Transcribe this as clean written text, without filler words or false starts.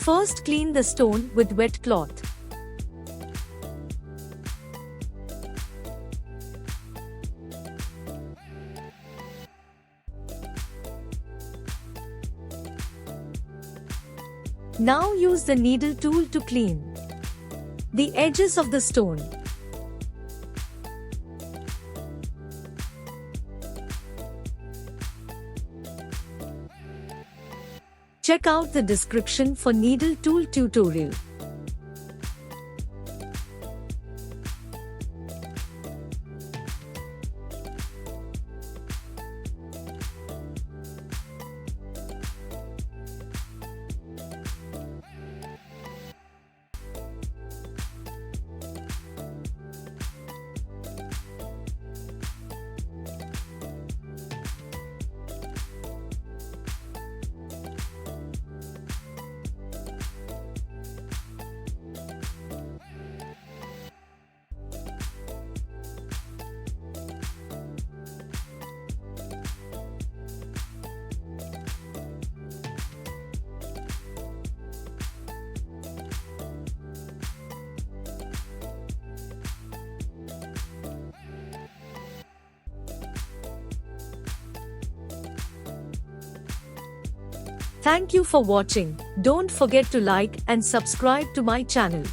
First, clean the stone with wet cloth. Now use the needle tool to clean the edges of the stone. Check out the description for needle tool tutorial. Thank you for watching. Don't forget to like and subscribe to my channel.